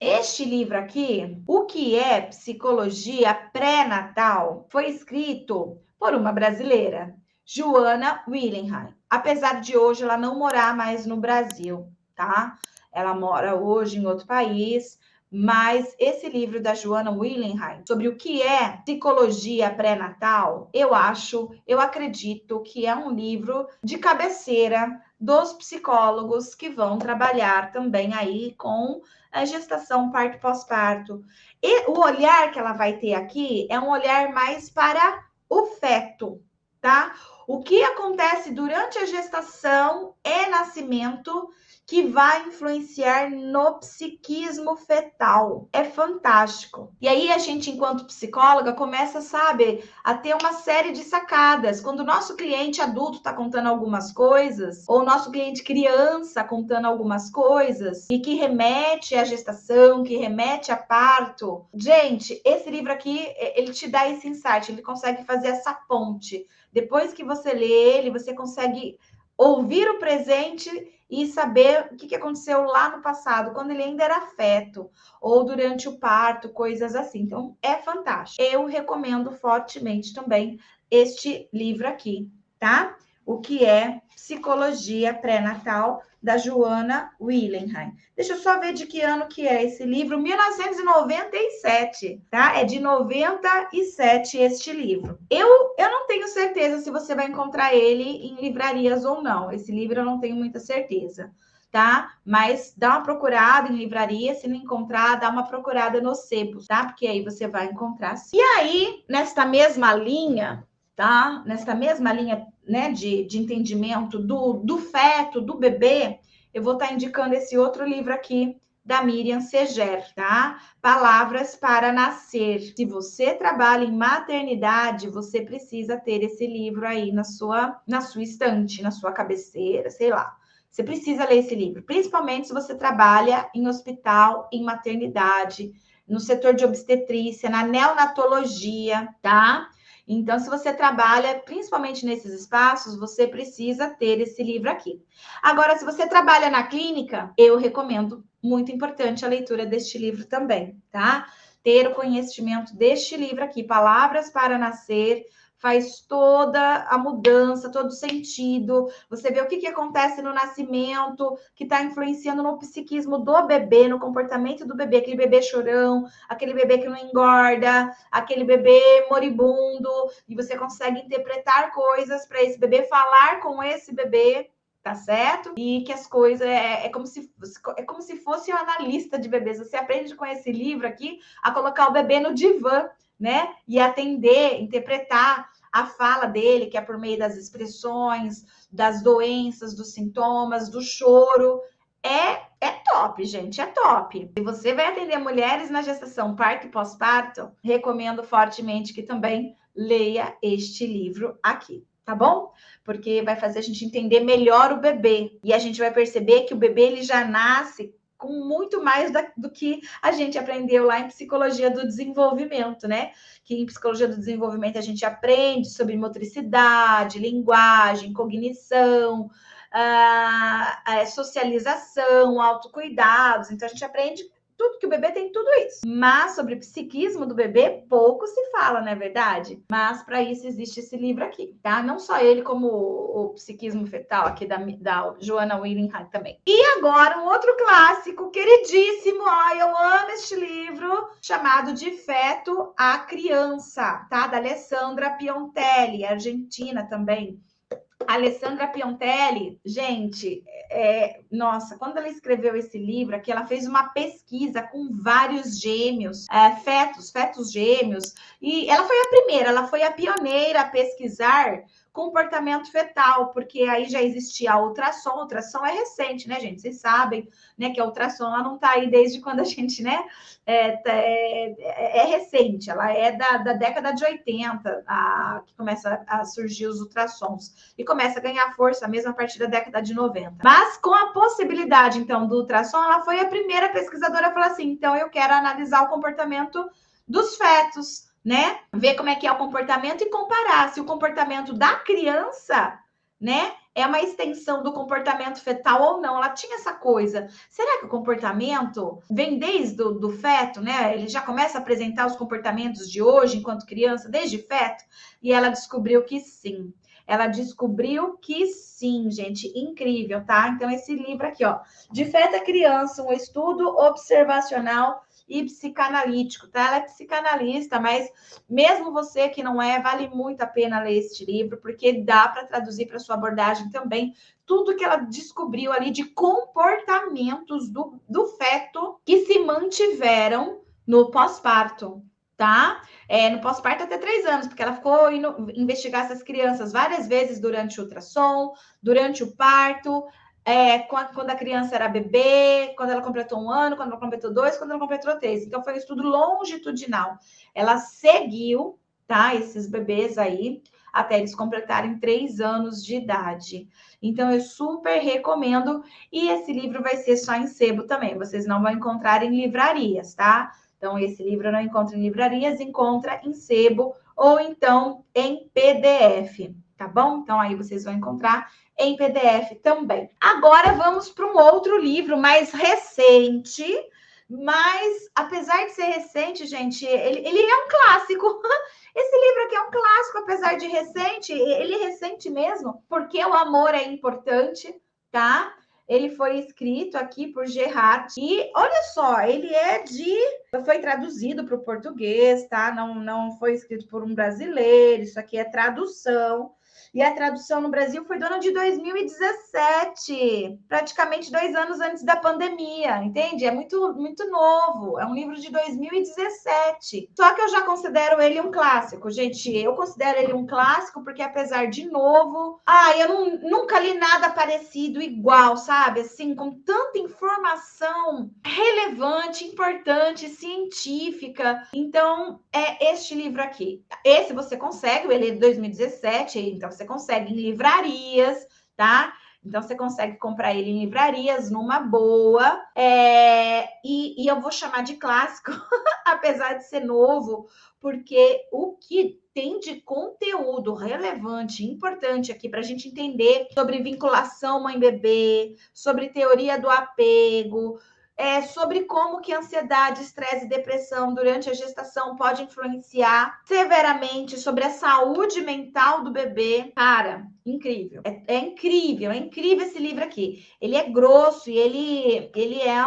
Este livro aqui, O que é Psicologia Pré-Natal, foi escrito por uma brasileira, Joana Willingham. Apesar de hoje ela não morar mais no Brasil, tá? Ela mora hoje em outro país, mas esse livro da Joana Willingham sobre o que é psicologia pré-natal, eu acredito que é um livro de cabeceira dos psicólogos que vão trabalhar também aí com a gestação, parto e pós-parto. E o olhar que ela vai ter aqui é um olhar mais para o feto, tá? O que acontece durante a gestação e nascimento que vai influenciar no psiquismo fetal. É fantástico. E aí a gente, enquanto psicóloga, começa, sabe, a ter uma série de sacadas. Quando o nosso cliente adulto está contando algumas coisas, ou o nosso cliente criança contando algumas coisas, e que remete à gestação, que remete a parto. Gente, esse livro aqui, ele te dá esse insight, ele consegue fazer essa ponte. Depois que você lê ele, você consegue ouvir o presente e saber o que aconteceu lá no passado, quando ele ainda era feto, ou durante o parto, coisas assim. Então, é fantástico. Eu recomendo fortemente também este livro aqui, tá? O que é Psicologia Pré-Natal, da Joana Willingham. Deixa eu só ver de que ano que é esse livro. 1997, tá? É de 97 este livro. Eu não tenho certeza se você vai encontrar ele em livrarias ou não. Esse livro eu não tenho muita certeza, tá? Mas dá uma procurada em livraria, se não encontrar, dá uma procurada nos sebos, tá? Porque aí você vai encontrar. E aí, nesta mesma linha, tá? Nesta mesma linha, né, de entendimento do feto, do bebê, eu vou estar indicando esse outro livro aqui, da Miriam Seger, tá? Palavras para Nascer. Se você trabalha em maternidade, você precisa ter esse livro aí na sua estante, na sua cabeceira, sei lá. Você precisa ler esse livro, principalmente se você trabalha em hospital, em maternidade, no setor de obstetrícia, na neonatologia, tá? Então, se você trabalha principalmente nesses espaços, você precisa ter esse livro aqui. Agora, se você trabalha na clínica, eu recomendo, muito importante, a leitura deste livro também, tá? Ter o conhecimento deste livro aqui, Palavras para Nascer, faz toda a mudança, todo o sentido. Você vê o que acontece no nascimento, que está influenciando no psiquismo do bebê, no comportamento do bebê, aquele bebê chorão, aquele bebê que não engorda, aquele bebê moribundo, e você consegue interpretar coisas para esse bebê, falar com esse bebê, tá certo? E que as coisas é como se fosse um analista de bebês. Você aprende com esse livro aqui a colocar o bebê no divã, né? E atender, interpretar a fala dele, que é por meio das expressões, das doenças, dos sintomas, do choro. É top, gente, é top. Se você vai atender mulheres na gestação, parto e pós-parto, recomendo fortemente que também leia este livro aqui, tá bom? Porque vai fazer a gente entender melhor o bebê. E a gente vai perceber que o bebê ele já nasce com muito mais do que a gente aprendeu lá em psicologia do desenvolvimento, né? Que em psicologia do desenvolvimento a gente aprende sobre motricidade, linguagem, cognição, socialização, autocuidados. Então a gente aprende tudo que o bebê tem, tudo isso. Mas sobre o psiquismo do bebê, pouco se fala, não é verdade? Mas para isso existe esse livro aqui, tá? Não só ele, como o psiquismo fetal aqui da Joana Willingham também. E agora um outro clássico, queridíssimo, eu amo este livro, chamado De Feto a Criança, tá? Da Alessandra Piontelli, argentina também. Alessandra Piontelli, gente, nossa, quando ela escreveu esse livro aqui, ela fez uma pesquisa com vários gêmeos, fetos gêmeos, e ela foi a primeira, ela foi a pioneira a pesquisar comportamento fetal, porque aí já existia a ultrassom é recente, né, gente? Vocês sabem, né, que a ultrassom ela não tá aí desde quando a gente, né, é recente, ela é da década de 80, que começa a surgir os ultrassons, e começa a ganhar força mesmo a partir da década de 90. Mas com a possibilidade, então, do ultrassom, ela foi a primeira pesquisadora a falar assim, então eu quero analisar o comportamento dos fetos, né? Ver como é que é o comportamento e comparar se o comportamento da criança né? É uma extensão do comportamento fetal ou não. Ela tinha essa coisa. Será que o comportamento vem desde do feto, né? Ele já começa a apresentar os comportamentos de hoje, enquanto criança, desde feto? E ela descobriu que sim. Ela descobriu que sim, gente. Incrível, tá? Então, esse livro aqui, ó. De feto a criança, um estudo observacional e psicanalítico, tá? Ela é psicanalista, mas mesmo você que não é, vale muito a pena ler este livro, porque dá para traduzir para sua abordagem também tudo que ela descobriu ali de comportamentos do feto que se mantiveram no pós-parto, tá? No pós-parto até 3 anos, porque ela ficou indo investigar essas crianças várias vezes durante o ultrassom, durante o parto, quando a criança era bebê, quando ela completou 1 ano, quando ela completou 2, quando ela completou 3. Então, foi um estudo longitudinal. Ela seguiu, tá, esses bebês aí, até eles completarem 3 anos de idade. Então, eu super recomendo. E esse livro vai ser só em sebo também. Vocês não vão encontrar em livrarias, tá? Então, esse livro não encontra em livrarias, encontra em sebo ou então em PDF, tá bom? Então, aí vocês vão encontrar em PDF também. Agora vamos para um outro livro mais recente, mas apesar de ser recente, gente, ele é um clássico. Esse livro aqui é um clássico, apesar de recente, ele é recente mesmo, porque o amor é importante, tá? Ele foi escrito aqui por Gerard e olha só, ele foi traduzido para o português, tá? Não foi escrito por um brasileiro, isso aqui é tradução. E a tradução no Brasil foi do ano de 2017, praticamente 2 anos antes da pandemia, entende? É muito, muito novo, é um livro de 2017. Só que eu já considero ele um clássico, gente. Eu considero ele um clássico porque, apesar de novo, eu nunca li nada parecido igual, sabe? Assim, com tanta informação relevante, importante, científica. Então, é este livro aqui. Esse você consegue, ele é de 2017, então você consegue em livrarias, tá? Então você consegue comprar ele em livrarias numa boa. E eu vou chamar de clássico, apesar de ser novo, porque o que tem de conteúdo relevante, importante aqui para a gente entender sobre vinculação mãe-bebê, sobre teoria do apego, sobre como que ansiedade, estresse e depressão durante a gestação pode influenciar severamente sobre a saúde mental do bebê. Cara, incrível. É incrível esse livro aqui. Ele é grosso e ele é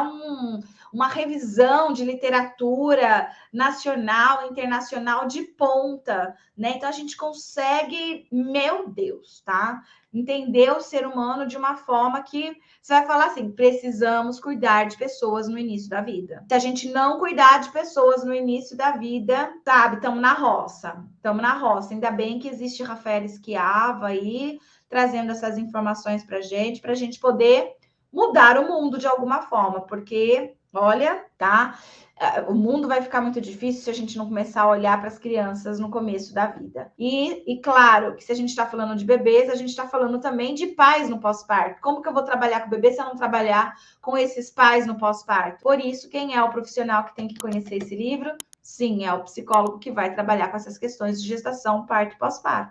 uma revisão de literatura nacional, internacional de ponta, né? Então a gente consegue, meu Deus, tá? Entender o ser humano de uma forma que você vai falar assim: precisamos cuidar de pessoas no início da vida. Se a gente não cuidar de pessoas no início da vida, sabe, estamos na roça. Estamos na roça. Ainda bem que existe Rafael Schiava aí, trazendo essas informações para a gente poder mudar o mundo de alguma forma, porque, olha, tá? O mundo vai ficar muito difícil se a gente não começar a olhar para as crianças no começo da vida. E claro que se a gente está falando de bebês, a gente está falando também de pais no pós-parto. Como que eu vou trabalhar com bebê se eu não trabalhar com esses pais no pós-parto? Por isso, quem é o profissional que tem que conhecer esse livro? Sim, é o psicólogo que vai trabalhar com essas questões de gestação, parto e pós-parto.